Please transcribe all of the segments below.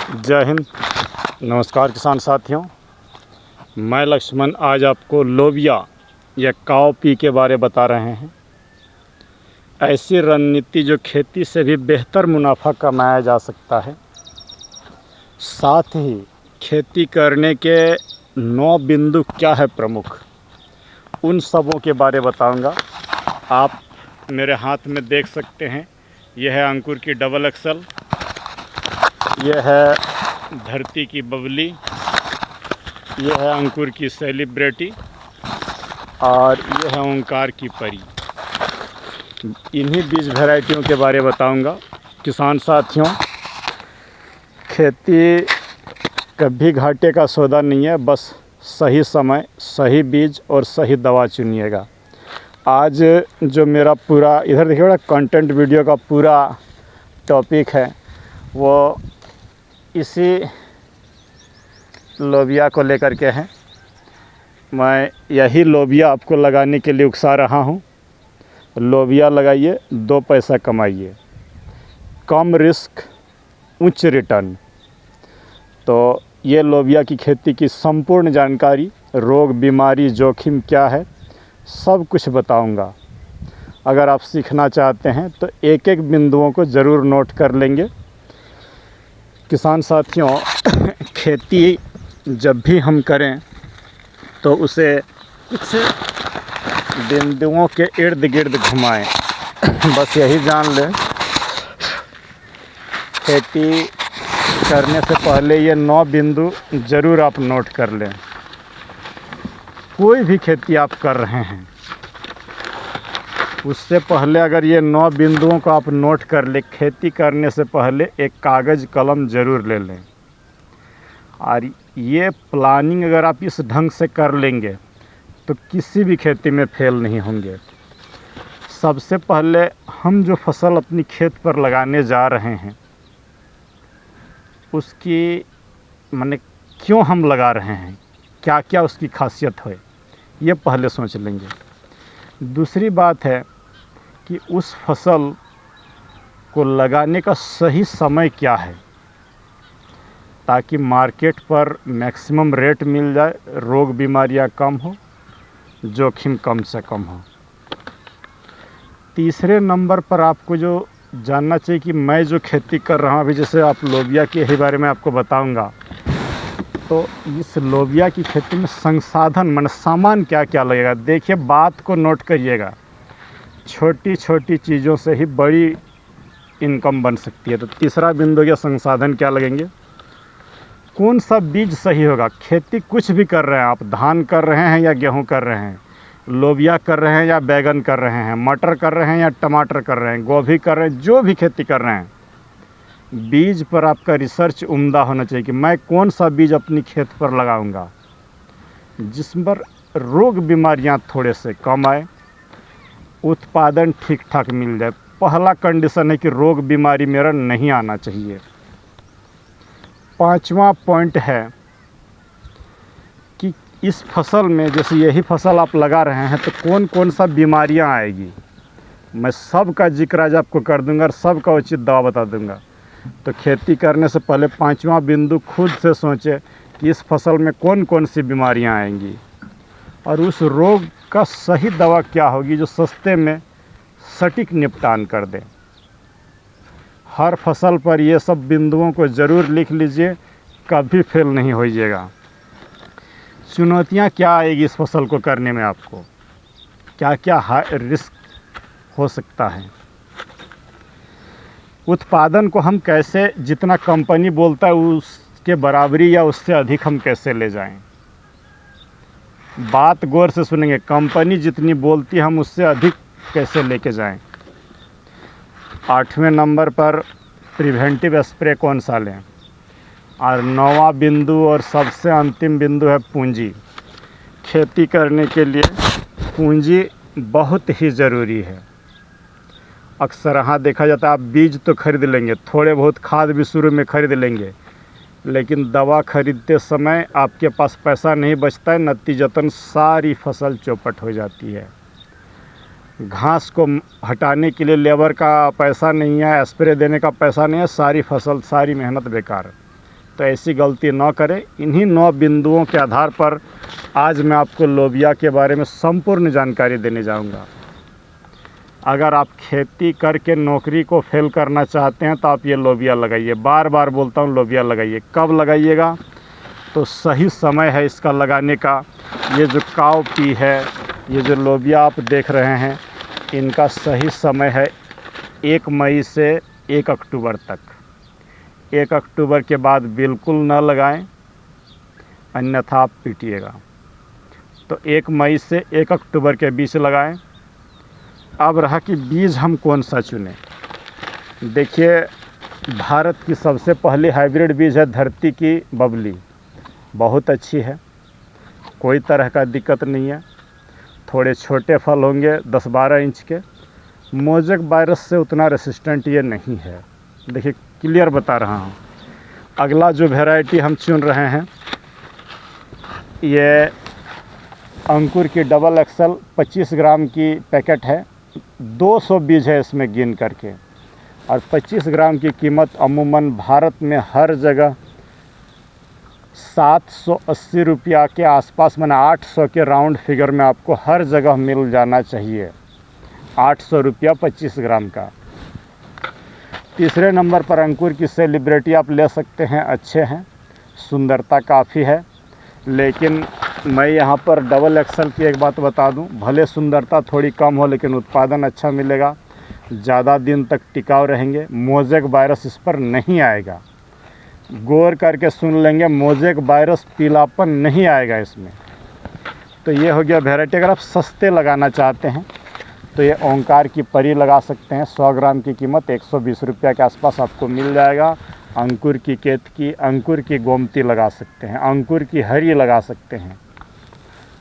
जय हिंद। नमस्कार किसान साथियों, मैं लक्ष्मण आज आपको लोबिया या काउपी के बारे बता रहे हैं। ऐसी रणनीति जो खेती से भी बेहतर मुनाफा कमाया जा सकता है। साथ ही खेती करने के 9 बिंदु क्या है प्रमुख, उन सबों के बारे बताऊंगा। आप मेरे हाथ में देख सकते हैं, यह है अंकुर की डबल एक्सल, यह है धरती की बबली, यह है अंकुर की सेलिब्रिटी और यह है ओंकार की परी। इन्हीं बीज वैरायटियों के बारे बताऊंगा। किसान साथियों, खेती कभी घाटे का सौदा नहीं है, बस सही समय, सही बीज और सही दवा चुनिएगा। आज जो मेरा पूरा इधर देखिए कंटेंट वीडियो का पूरा टॉपिक है वो इसी लोबिया को लेकर के है। मैं यही लोबिया आपको लगाने के लिए उकसा रहा हूँ। लोबिया लगाइए, 2 पैसा कमाइए, कम रिस्क उच्च रिटर्न। तो ये लोबिया की खेती की संपूर्ण जानकारी, रोग बीमारी जोखिम क्या है, सब कुछ बताऊंगा। अगर आप सीखना चाहते हैं तो एक एक बिंदुओं को ज़रूर नोट कर लेंगे। किसान साथियों, खेती जब भी हम करें तो उसे कुछ बिंदुओं के इर्द गिर्द घुमाएं। बस यही जान लें, खेती करने से पहले ये 9 बिंदु ज़रूर आप नोट कर लें। कोई भी खेती आप कर रहे हैं उससे पहले अगर ये 9 बिंदुओं को आप नोट कर ले, खेती करने से पहले एक कागज़ कलम ज़रूर ले लें। और ये प्लानिंग अगर आप इस ढंग से कर लेंगे तो किसी भी खेती में फेल नहीं होंगे। सबसे पहले हम जो फसल अपनी खेत पर लगाने जा रहे हैं उसकी माने क्यों हम लगा रहे हैं, क्या क्या उसकी खासियत है, ये पहले सोच लेंगे। दूसरी बात है कि उस फसल को लगाने का सही समय क्या है, ताकि मार्केट पर मैक्सिमम रेट मिल जाए, रोग बीमारियां कम हो, जोखिम कम से कम हो। तीसरे नंबर पर आपको जो जानना चाहिए कि मैं जो खेती कर रहा हूँ अभी, जैसे आप लोबिया के ही बारे में आपको बताऊंगा, तो इस लोबिया की खेती में संसाधन माने सामान क्या क्या लगेगा। देखिए, बात को नोट करिएगा, छोटी छोटी चीज़ों से ही बड़ी इनकम बन सकती है। तो तीसरा बिंदु या संसाधन क्या लगेंगे, कौन सा बीज सही होगा। खेती कुछ भी कर रहे हैं आप, धान कर रहे हैं या गेहूं कर रहे हैं, लोबिया कर रहे हैं या बैगन कर रहे हैं, मटर कर रहे हैं या टमाटर कर रहे हैं, गोभी कर रहे हैं, जो भी खेती कर रहे हैं, बीज पर आपका रिसर्च उम्दा होना चाहिए कि मैं कौन सा बीज अपनी खेत पर लगाऊंगा जिस पर रोग बीमारियां थोड़े से कम आए, उत्पादन ठीक ठाक मिल जाए। पहला कंडीशन है कि रोग बीमारी मेरा नहीं आना चाहिए। 5वां पॉइंट है कि इस फसल में, जैसे यही फसल आप लगा रहे हैं, तो कौन कौन सा बीमारियां आएगी, मैं सब का जिक्र आज आपको कर दूंगा और सब का उचित दवा बता दूंगा। तो खेती करने से पहले 5वां बिंदु खुद से सोचें कि इस फसल में कौन कौन सी बीमारियां आएंगी और उस रोग का सही दवा क्या होगी जो सस्ते में सटीक निपटान कर दे। हर फसल पर ये सब बिंदुओं को ज़रूर लिख लीजिए, कभी फेल नहीं होइएगा। चुनौतियाँ क्या आएगी इस फसल को करने में, आपको क्या क्या रिस्क हो सकता है, उत्पादन को हम कैसे, जितना कंपनी बोलता है उसके बराबरी या उससे अधिक हम कैसे ले जाएं। बात गौर से सुनेंगे, कंपनी जितनी बोलती है हम उससे अधिक कैसे लेके जाएं। 8वें नंबर पर प्रिवेंटिव स्प्रे कौन सा लें। और 9वां बिंदु और सबसे अंतिम बिंदु है पूंजी। खेती करने के लिए पूंजी बहुत ही ज़रूरी है। अक्सर यहाँ देखा जाता है आप बीज तो खरीद लेंगे, थोड़े बहुत खाद भी शुरू में खरीद लेंगे, लेकिन दवा खरीदते समय आपके पास पैसा नहीं बचता है, नतीजतन सारी फसल चौपट हो जाती है। घास को हटाने के लिए लेबर का पैसा नहीं है, स्प्रे देने का पैसा नहीं है, सारी फसल, सारी मेहनत बेकार। तो ऐसी गलती ना करें। इन्हीं 9 बिंदुओं के आधार पर आज मैं आपको लोबिया के बारे में संपूर्ण जानकारी देने जाऊंगा। अगर आप खेती करके नौकरी को फेल करना चाहते हैं तो आप ये लोबिया लगाइए। बार बार बोलता हूँ, लोबिया लगाइए। कब लगाइएगा? तो सही समय है इसका लगाने का। ये जो काव पी है, ये जो लोबिया आप देख रहे हैं, इनका सही समय है 1 मई से 1 अक्टूबर तक। 1 अक्टूबर के बाद बिल्कुल न लगाएं, अन्यथा आप पीटिएगा। तो 1 मई से 1 अक्टूबर के बीच लगाएं। अब रहा कि बीज हम कौन सा चुनें। देखिए, भारत की सबसे पहली हाइब्रिड बीज है धरती की बबली। बहुत अच्छी है, कोई तरह का दिक्कत नहीं है। थोड़े छोटे फल होंगे 10-12 इंच के। मोजेक वायरस से उतना रेसिस्टेंट ये नहीं है। देखिए, क्लियर बता रहा हूँ। अगला जो वैरायटी हम चुन रहे हैं, ये अंकुर की डबल एक्सल 25 ग्राम की पैकेट है। 200 बीज है इसमें गिन करके, और 25 ग्राम की कीमत अमूमन भारत में हर जगह 780 रुपया के आसपास, माने 800 के राउंड फिगर में आपको हर जगह मिल जाना चाहिए। 800 रुपया 25 ग्राम का। तीसरे नंबर पर अंकुर की सेलिब्रिटी आप ले सकते हैं, अच्छे हैं, सुंदरता काफ़ी है। लेकिन मैं यहाँ पर डबल एक्सल की एक बात बता दूँ, भले सुंदरता थोड़ी कम हो लेकिन उत्पादन अच्छा मिलेगा, ज़्यादा दिन तक टिकाऊ रहेंगे। मोजेक वायरस इस पर नहीं आएगा। गौर करके सुन लेंगे, मोजेक वायरस पीलापन नहीं आएगा इसमें। तो ये हो गया वैरायटी। अगर आप सस्ते लगाना चाहते हैं तो ये ओंकार की परी लगा सकते हैं। 100 ग्राम की कीमत 120 रुपया के आसपास आपको मिल जाएगा। अंकुर की केतकी, अंकुर की गोमती लगा सकते हैं, अंकुर की हरी लगा सकते हैं,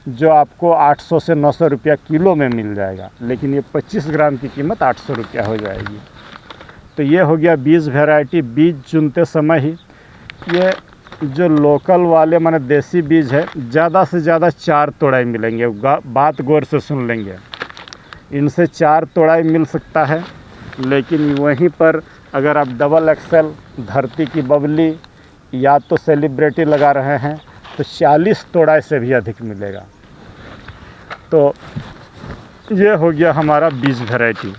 जो आपको 800 से 900 रुपया किलो में मिल जाएगा। लेकिन ये 25 ग्राम की कीमत 800 रुपया हो जाएगी। तो ये हो गया बीज वैरायटी। बीज चुनते समय ही ये जो लोकल वाले माने देसी बीज है, ज़्यादा से ज़्यादा 4 तोड़ाई मिलेंगे। बात गौर से सुन लेंगे, इनसे 4 तोड़ाई मिल सकता है। लेकिन वहीं पर अगर आप डबल एक्सल, धरती की बबली या तो सेलिब्रिटी लगा रहे हैं तो 40 तोड़ाई से भी अधिक मिलेगा। तो ये हो गया हमारा बीज वैरायटी।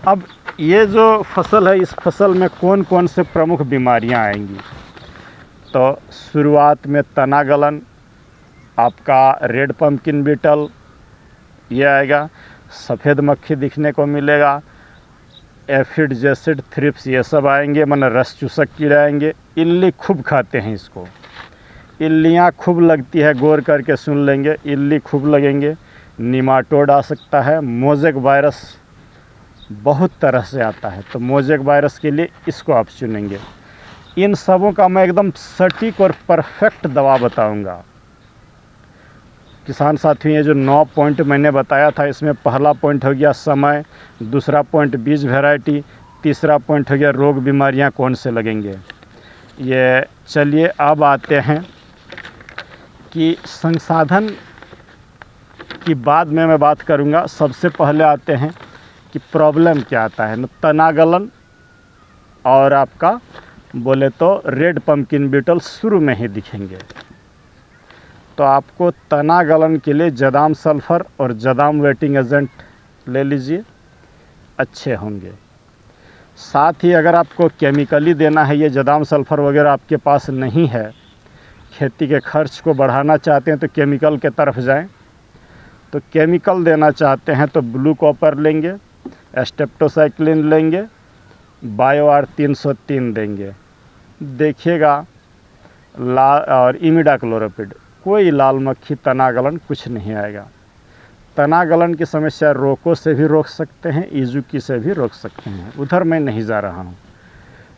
अब ये जो फसल है, इस फसल में कौन कौन से प्रमुख बीमारियां आएंगी? तो शुरुआत में तना गलन, आपका रेड पम्पकिन बीटल ये आएगा, सफ़ेद मक्खी दिखने को मिलेगा, एफिड, जेसिड, थ्रिप्स ये सब आएंगे, माने रस चूसक कीड़े आएंगे। इल्ली खूब खाते हैं इसको, इल्लियाँ खूब लगती है। गौर करके सुन लेंगे, इल्ली खूब लगेंगे। निमाटोड आ सकता है। मोजेक वायरस बहुत तरह से आता है, तो मोजेक वायरस के लिए इसको आप चुनेंगे। इन सबों का मैं एकदम सटीक और परफेक्ट दवा बताऊंगा। किसान साथियों, ये जो 9 पॉइंट मैंने बताया था, इसमें पहला पॉइंट हो गया समय, दूसरा पॉइंट बीज वैरायटी, तीसरा पॉइंट हो गया रोग बीमारियां कौन से लगेंगे। ये चलिए अब आते हैं कि संसाधन की बाद में मैं बात करूंगा। सबसे पहले आते हैं कि प्रॉब्लम क्या आता है। तना गलन और आपका बोले तो रेड पम्पकिन बीटल शुरू में ही दिखेंगे। तो आपको तना गलन के लिए जदाम सल्फ़र और जदाम वेटिंग एजेंट ले लीजिए, अच्छे होंगे। साथ ही अगर आपको केमिकली देना है, ये जदाम सल्फ़र वगैरह आपके पास नहीं है, खेती के खर्च को बढ़ाना चाहते हैं तो केमिकल के तरफ जाएं। तो केमिकल देना चाहते हैं तो ब्लू कॉपर लेंगे, स्टेप्टोसाइक्लिन लेंगे, बायोआर 303 देंगे। देखिएगा और इमिडाक्लोरोपिड, कोई लाल मक्खी, तना गलन कुछ नहीं आएगा। तना गलन की समस्या रोको से भी रोक सकते हैं, इजुकी से भी रोक सकते हैं। उधर मैं नहीं जा रहा हूँ,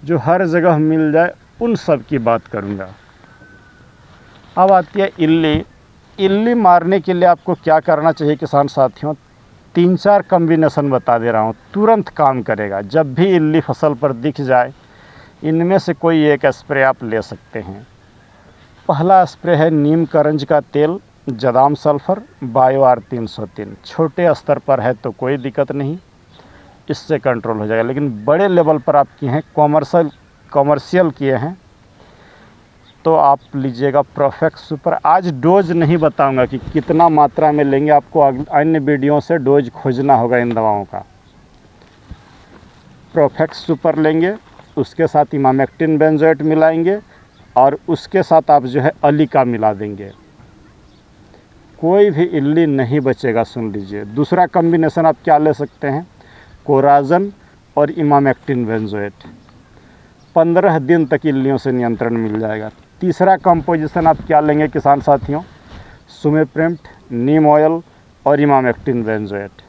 जो हर जगह मिल जाए उन सब की बात करूँगा। अब आती है इल्ली। इल्ली मारने के लिए आपको क्या करना चाहिए किसान साथियों? 3-4 कॉम्बिनेशन बता दे रहा हूँ, तुरंत काम करेगा। जब भी इल्ली फसल पर दिख जाए, इनमें से कोई एक स्प्रे आप ले सकते हैं। पहला स्प्रे है नीम करंज का तेल, जदाम सल्फ़र, बायोआर 303। छोटे स्तर पर है तो कोई दिक्कत नहीं, इससे कंट्रोल हो जाएगा। लेकिन बड़े लेवल पर आप किए हैं, कॉमर्शियल किए हैं, तो आप लीजिएगा प्रोफेक्ट सुपर। आज डोज नहीं बताऊंगा कि कितना मात्रा में लेंगे, आपको अन्य वीडियो से डोज खोजना होगा इन दवाओं का। प्रोफेक्ट सुपर लेंगे, उसके साथ इमामेक्टिन बेंजोएट मिलाएंगे और उसके साथ आप जो है अलीका मिला देंगे। कोई भी इल्ली नहीं बचेगा। सुन लीजिए, दूसरा कॉम्बिनेशन आप क्या ले सकते हैं, कोराजन और इमामेक्टिन बेंजोएट। 15 दिन तक इल्लियों से नियंत्रण मिल जाएगा। तीसरा कंपोजिशन आप क्या लेंगे किसान साथियों, सुमेप्रिम्ट, नीम ऑयल और इमामेक्टिन बेंजोएट।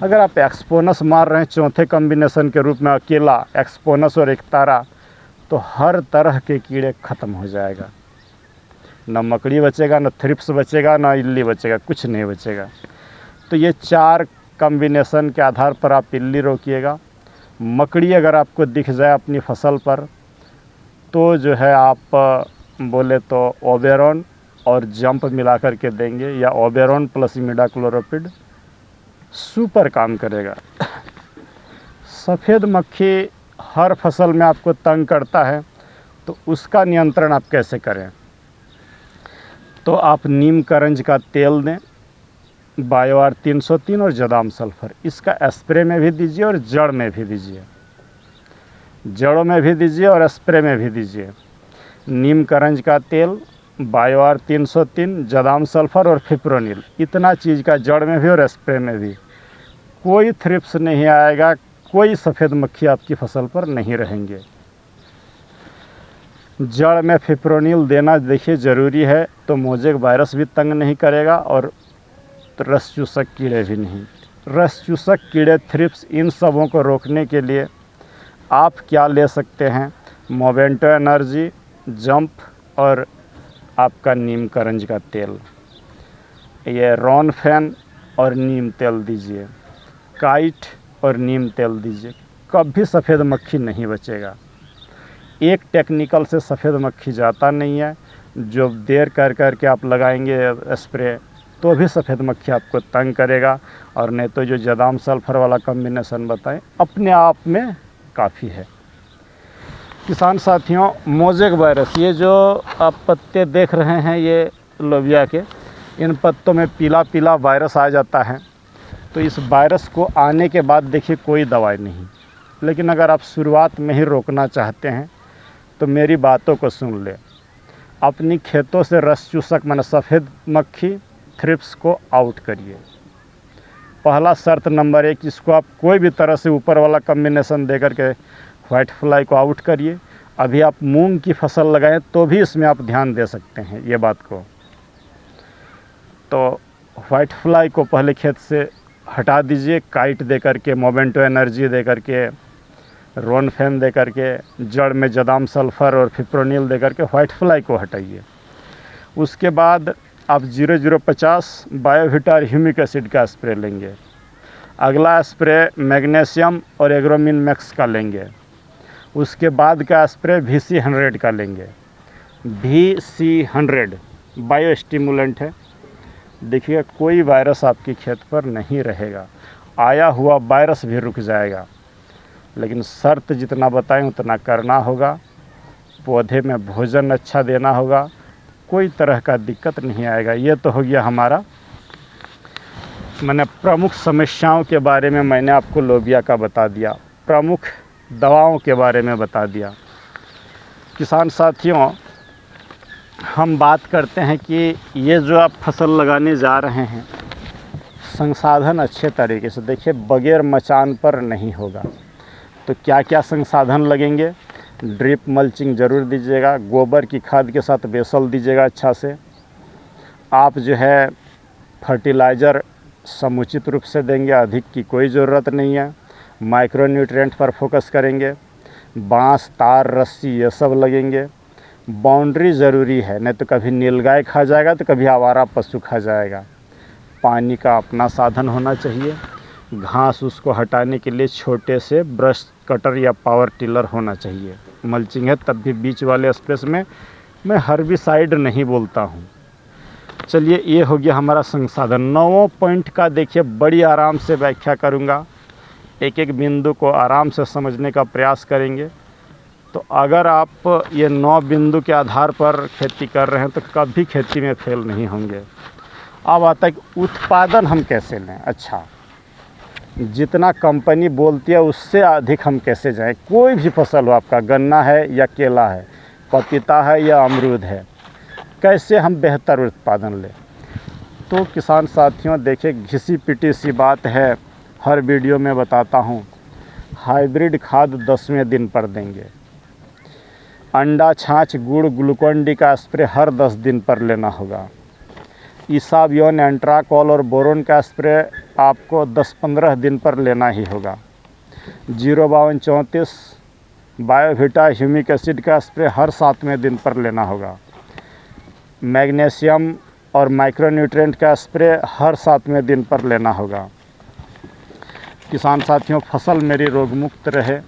अगर आप एक्सपोनस मार रहे हैं चौथे कॉम्बिनेशन के रूप में, अकेला एक्सपोनस और एक तारा, तो हर तरह के कीड़े ख़त्म हो जाएगा। न मकड़ी बचेगा, न थ्रिप्स बचेगा, न इल्ली बचेगा, कुछ नहीं बचेगा। तो ये 4 कॉम्बिनेशन के आधार पर आप इल्ली रोकिएगा। मकड़ी अगर आपको दिख जाए अपनी फसल पर, तो जो है आप बोले तो ओबेरॉन और जंप मिला करके देंगे, या ओबेरॉन प्लस इमिडाक्लोरोपिड सुपर काम करेगा। सफ़ेद मक्खी हर फसल में आपको तंग करता है, तो उसका नियंत्रण आप कैसे करें, तो आप नीम करंज का तेल दें, बायोआर 303 और जदाम सल्फर, इसका स्प्रे में भी दीजिए और जड़ में भी दीजिए। जड़ों में भी दीजिए और स्प्रे में भी दीजिए। नीम करंज का तेल, बायोआर 303, जदाम सल्फर और फिप्रोनिल, इतना चीज़ का जड़ में भी और स्प्रे में भी। कोई थ्रिप्स नहीं आएगा, कोई सफ़ेद मक्खी आपकी फसल पर नहीं रहेंगे। जड़ में फिप्रोनिल देना देखिए ज़रूरी है, तो मोज़ेक वायरस भी तंग नहीं करेगा और रस चूसक कीड़े भी नहीं। रस चूसक कीड़े, थ्रिप्स, इन सबों को रोकने के लिए आप क्या ले सकते हैं, मोवेंटो एनर्जी, जंप और आपका नीम करंज का तेल, ये रॉनफेन और नीम तेल दीजिए, काइट और नीम तेल दीजिए। कभी सफ़ेद मक्खी नहीं बचेगा। एक टेक्निकल से सफ़ेद मक्खी जाता नहीं है। जो देर कर कर के आप लगाएंगे स्प्रे, तो भी सफ़ेद मक्खी आपको तंग करेगा। और नहीं तो जो जदाम सल्फर वाला कॉम्बिनेशन बताएं, अपने आप में काफ़ी है। किसान साथियों, मोज़ेक वायरस, ये जो आप पत्ते देख रहे हैं ये लोबिया के, इन पत्तों में पीला पीला वायरस आ जाता है। तो इस वायरस को आने के बाद देखिए कोई दवाई नहीं, लेकिन अगर आप शुरुआत में ही रोकना चाहते हैं तो मेरी बातों को सुन ले। अपनी खेतों से रस चूसक माने सफ़ेद मक्खी, थ्रिप्स को आउट करिए। पहला शर्त नंबर 1, इसको आप कोई भी तरह से ऊपर वाला कॉम्बिनेशन दे करके वाइट फ्लाई को आउट करिए। अभी आप मूंग की फसल लगाएं तो भी इसमें आप ध्यान दे सकते हैं ये बात को। तो वाइट फ्लाई को पहले खेत से हटा दीजिए, काइट दे करके, मोवेंटो एनर्जी दे करके, रोनफेन दे करके, जड़ में जदाम सल्फर और फिप्रोनिल दे करके वाइट फ्लाई को हटाइए। उसके बाद आप 0050 बायोविटा और ह्यूमिक एसिड का स्प्रे लेंगे। अगला स्प्रे मैग्नीशियम और एग्रोमिन मैक्स का लेंगे। उसके बाद का स्प्रे VC100 का लेंगे। VC100 बायो स्टिमुलेंट है। देखिए कोई वायरस आपकी खेत पर नहीं रहेगा, आया हुआ वायरस भी रुक जाएगा। लेकिन शर्त जितना बताएं उतना करना होगा, पौधे में भोजन अच्छा देना होगा, कोई तरह का दिक्कत नहीं आएगा। ये तो हो गया हमारा, मैंने प्रमुख समस्याओं के बारे में मैंने आपको लोबिया का बता दिया, प्रमुख दवाओं के बारे में बता दिया। किसान साथियों, हम बात करते हैं कि ये जो आप फसल लगाने जा रहे हैं, संसाधन अच्छे तरीके से देखिए, बगैर मचान पर नहीं होगा। तो क्या क्या संसाधन लगेंगे, ड्रिप मल्चिंग ज़रूर दीजिएगा, गोबर की खाद के साथ बेसल दीजिएगा अच्छा से। आप जो है फर्टिलाइज़र समुचित रूप से देंगे, अधिक की कोई ज़रूरत नहीं है। माइक्रो न्यूट्रिएंट पर फोकस करेंगे। बांस, तार, रस्सी ये सब लगेंगे। बाउंड्री ज़रूरी है, नहीं तो कभी नीलगाय खा जाएगा तो कभी आवारा पशु खा जाएगा। पानी का अपना साधन होना चाहिए। घास उसको हटाने के लिए छोटे से ब्रश कटर या पावर टिलर होना चाहिए। मल्चिंग है तब भी बीच वाले स्पेस में मैं हर्बिसाइड नहीं बोलता हूँ। चलिए, ये हो गया हमारा संसाधन। 9 पॉइंट का देखिए बड़ी आराम से व्याख्या करूँगा, एक एक बिंदु को आराम से समझने का प्रयास करेंगे। तो अगर आप ये 9 बिंदु के आधार पर खेती कर रहे हैं तो कभी खेती में फेल नहीं होंगे। अब आता है कि उत्पादन हम कैसे लें। अच्छा, जितना कंपनी बोलती है उससे अधिक हम कैसे जाएं। कोई भी फसल हो, आपका गन्ना है या केला है, पपीता है या अमरूद है, कैसे हम बेहतर उत्पादन लें। तो किसान साथियों देखिए, घिसी पिटी सी बात है, हर वीडियो में बताता हूँ। हाइब्रिड खाद 10वें दिन पर देंगे। अंडा, छाछ, गुड़, ग्लूकोन डी का स्प्रे हर 10 दिन पर लेना होगा। इसाबियोन, एंट्राकॉल और बोरोन का स्प्रे आपको 10-15 दिन पर लेना ही होगा। 05234 बायोविटा ह्यूमिक एसिड का स्प्रे हर 7वें दिन पर लेना होगा। मैग्नीशियम और माइक्रोन्यूट्रिएंट का स्प्रे हर 7वें दिन पर लेना होगा। किसान साथियों, फसल मेरी रोगमुक्त रहे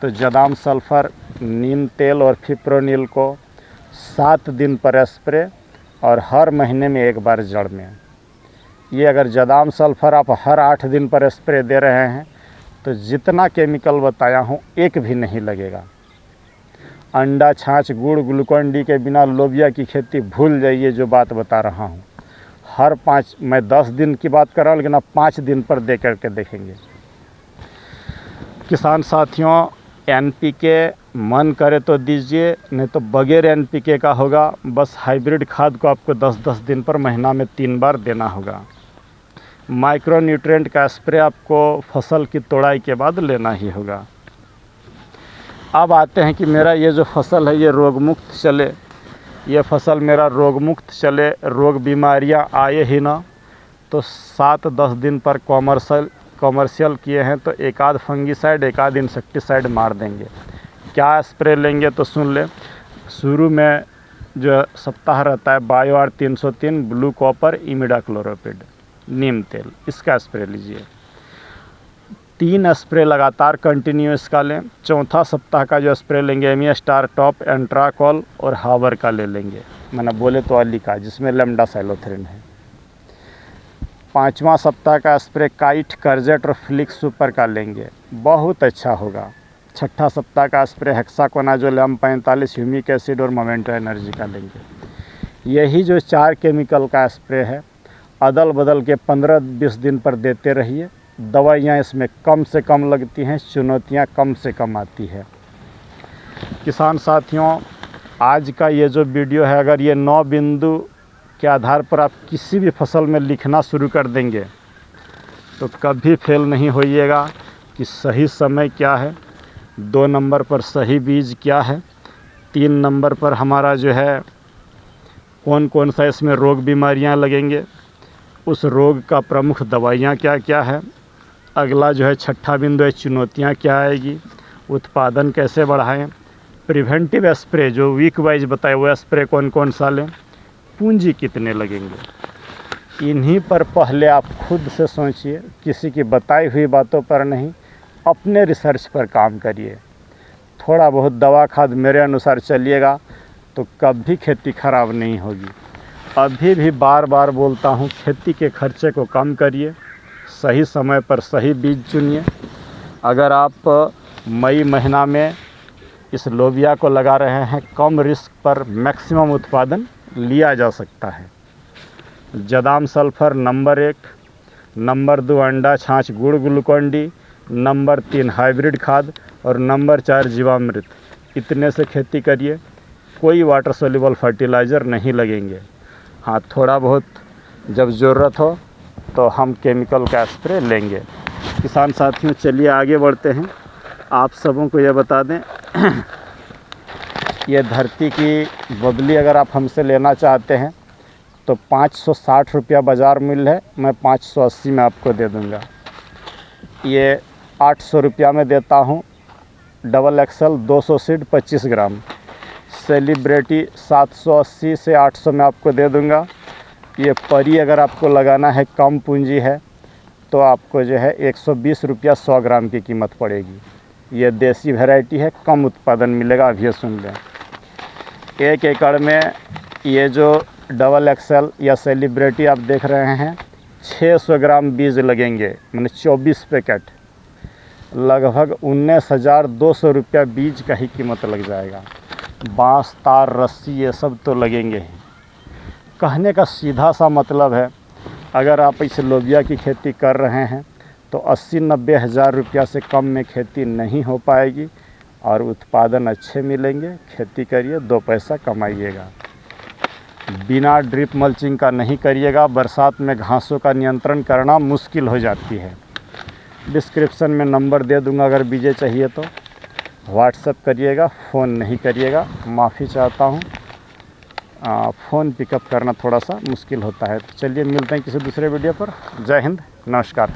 तो जदाम सल्फ़र, नीम तेल और फिप्रोनिल को 7 दिन पर स्प्रे और हर महीने में 1 बार जड़ में। ये अगर जदाम सल्फ़र आप हर 8 दिन पर स्प्रे दे रहे हैं तो जितना केमिकल बताया हूँ एक भी नहीं लगेगा। अंडा, छाछ, गुड़, ग्लूकोन डी के बिना लोबिया की खेती भूल जाइए। जो बात बता रहा हूँ, हर 5, मैं 10 दिन की बात कर रहा हूँ लेकिन आप 5 दिन पर दे करके देखेंगे। किसान साथियों, एनपीके मन करे तो दीजिए, नहीं तो बगैर एनपीके का होगा। बस हाइब्रिड खाद को आपको 10-10 दिन पर महीना में 3 बार देना होगा। माइक्रो न्यूट्रिएंट का स्प्रे आपको फसल की तोड़ाई के बाद लेना ही होगा। अब आते हैं कि मेरा ये जो फसल है ये रोग मुक्त चले, ये फसल मेरा रोग मुक्त चले, रोग बीमारियां आए ही ना, तो 7-10 दिन पर कॉमर्शियल किए हैं तो एक आध फंगीसाइड, एक आध इंसेक्टिसाइड मार देंगे। क्या स्प्रे लेंगे तो सुन ले। शुरू में जो सप्ताह रहता है बायो-आर 303, ब्लू कॉपर, इमिडाक्लोरोपिड, नीम तेल, इसका स्प्रे लीजिए। 3 स्प्रे लगातार कंटिन्यूस का लें। चौथा सप्ताह का जो स्प्रे लेंगे एमी स्टार टॉप, एंट्राकॉल और हावर का ले लेंगे, मैंने बोले तो अली का, जिसमें लेमडा साइलोथ्रिन है। 5वां सप्ताह का स्प्रे काइट, करजेट और फ्लिक्स सुपर का लेंगे, बहुत अच्छा होगा। 6ठा सप्ताह का स्प्रे हेक्साकोनाजोल, 45, ह्यूमिक एसिड और मोमेंटो एनर्जी का लेंगे। यही जो 4 केमिकल का स्प्रे है, अदल बदल के 15-20 दिन पर देते रहिए। दवाइयाँ इसमें कम से कम लगती हैं, चुनौतियाँ कम से कम आती है। किसान साथियों, आज का ये जो वीडियो है, अगर ये 9 बिंदु के आधार पर आप किसी भी फसल में लिखना शुरू कर देंगे तो कभी फेल नहीं होइएगा कि सही समय क्या है, 2 नंबर पर सही बीज क्या है, 3 नंबर पर हमारा जो है कौन कौन सा इसमें रोग बीमारियां लगेंगे, उस रोग का प्रमुख दवाइयां क्या क्या है। अगला जो है 6ठा बिंदु है, चुनौतियां क्या आएगी, उत्पादन कैसे बढ़ाएं, प्रिवेंटिव स्प्रे जो वीक वाइज बताए हुए स्प्रे कौन कौन सा लें, पूंजी कितने लगेंगे। इन्हीं पर पहले आप खुद से सोचिए, किसी की बताई हुई बातों पर नहीं, अपने रिसर्च पर काम करिए। थोड़ा बहुत दवा खाद मेरे अनुसार चलिएगा तो कभी खेती खराब नहीं होगी। अभी भी बार बार बोलता हूँ, खेती के खर्चे को कम करिए, सही समय पर सही बीज चुनिए। अगर आप मई महीना में इस लोबिया को लगा रहे हैं, कम रिस्क पर मैक्सिमम उत्पादन लिया जा सकता है। जदाम सल्फ़र नंबर 1, नंबर 2 अंडा, छाछ, गुड़, ग्लूकोन डी, नंबर 3 हाइब्रिड खाद और नंबर 4 जीवामृत। इतने से खेती करिए, कोई वाटर सोल्यूबल फर्टिलाइज़र नहीं लगेंगे। हाँ, थोड़ा बहुत जब ज़रूरत हो तो हम केमिकल का स्प्रे लेंगे। किसान साथियों, चलिए आगे बढ़ते हैं। आप सबों को यह बता दें, ये धरती की बदली अगर आप हमसे लेना चाहते हैं तो 560 रुपया बाज़ार मूल्य है, मैं 580 में आपको दे दूंगा। ये 800 रुपया में देता हूँ। डबल एक्सल 200 सीड 25 ग्राम, सेलिब्रिटी 780 से 800 में आपको दे दूंगा। ये परी अगर आपको लगाना है, कम पूंजी है, तो आपको जो है 120 रुपया 100 ग्राम की कीमत पड़ेगी। ये देसी वैरायटी है, कम उत्पादन मिलेगा। अभी सुन लें, 1 एकड़ में ये जो डबल एक्सल या सेलिब्रिटी आप देख रहे हैं, 600 ग्राम बीज लगेंगे, मैंने 24 पैकेट। लगभग 19,200 रुपया बीज का ही कीमत लग जाएगा। बांस, तार, रस्सी ये सब तो लगेंगे ही। कहने का सीधा सा मतलब है, अगर आप इस लोबिया की खेती कर रहे हैं तो 80-90 हज़ार रुपया से कम में खेती नहीं हो पाएगी और उत्पादन अच्छे मिलेंगे। खेती करिए, 2 पैसा कमाइएगा। बिना ड्रिप मल्चिंग का नहीं करिएगा, बरसात में घासों का नियंत्रण करना मुश्किल हो जाती है। डिस्क्रिप्शन में नंबर दे दूंगा, अगर बीजे चाहिए तो व्हाट्सएप करिएगा, फ़ोन नहीं करिएगा। माफ़ी चाहता हूँ, फ़ोन पिकअप करना थोड़ा सा मुश्किल होता है। तो चलिए मिलते हैं किसी दूसरे वीडियो पर। जय हिंद, नमस्कार।